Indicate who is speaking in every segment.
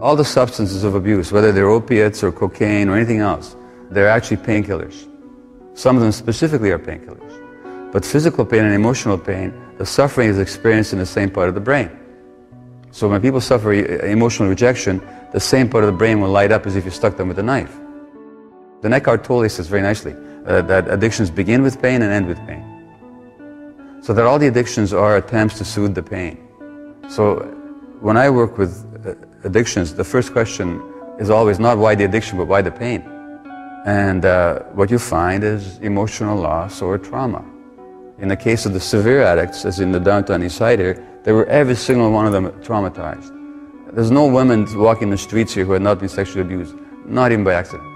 Speaker 1: All the substances of abuse, whether they're opiates or cocaine or anything else, they're actually painkillers. Some of them specifically are painkillers. But physical pain and emotional pain, the suffering is experienced in the same part of the brain. So when people suffer emotional rejection, the same part of the brain will light up as if you stuck them with a knife. The Eckhart Tolle says very nicely that addictions begin with pain and end with pain. So that all the addictions are attempts to soothe the pain. So when I work with addictions, the first question is always not why the addiction, but why the pain. And what you find is emotional loss or trauma. In the case of the severe addicts, as in the downtown East Side here, they were every single one of them traumatized. There's no women walking the streets here who had not been sexually abused, not even by accident.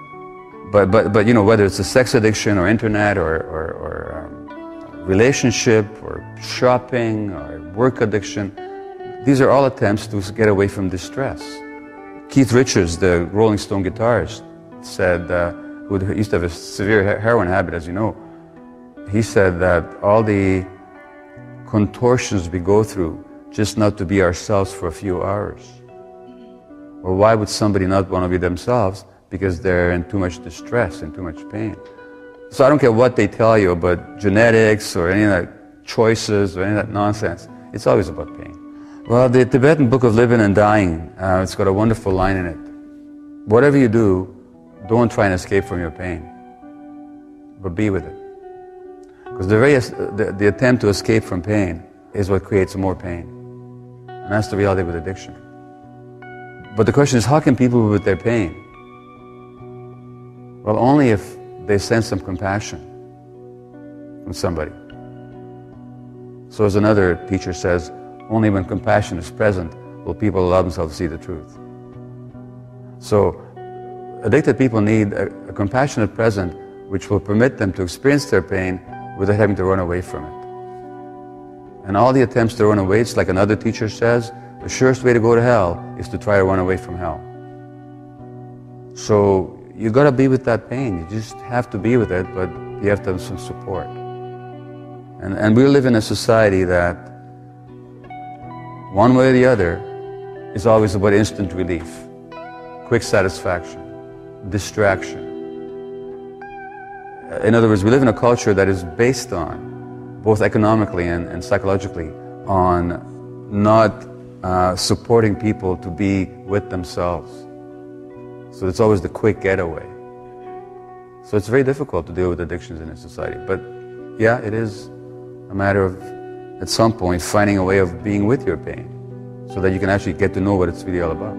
Speaker 1: But you know, whether it's a sex addiction or internet or relationship or shopping or work addiction, these are all attempts to get away from distress. Keith Richards, the Rolling Stone guitarist, said, who used to have a severe heroin habit, as you know, he said that all the contortions we go through just not to be ourselves for a few hours. Well, why would somebody not want to be themselves? Because they're in too much distress and too much pain. So I don't care what they tell you about genetics or any of that choices or any of that nonsense. It's always about pain. Well, the Tibetan Book of Living and Dying, it's got a wonderful line in it. Whatever you do, don't try and escape from your pain, but be with it. Because the attempt to escape from pain is what creates more pain. And that's the reality with addiction. But the question is, how can people be with their pain? Well, only if they sense some compassion from somebody. So as another teacher says, only when compassion is present will people allow themselves to see the truth. So addicted people need a compassionate present which will permit them to experience their pain without having to run away from it. And all the attempts to run away, it's like another teacher says, the surest way to go to hell is to try to run away from hell. So you got to be with that pain. You just have to be with it, but you have to have some support. And we live in a society that one way or the other is always about instant relief, quick satisfaction, distraction. In other words, we live in a culture that is based on, both economically and psychologically, on not supporting people to be with themselves. So it's always the quick getaway. So it's very difficult to deal with addictions in a society. But yeah, it is a matter of, at some point, finding a way of being with your pain so that you can actually get to know what it's really all about.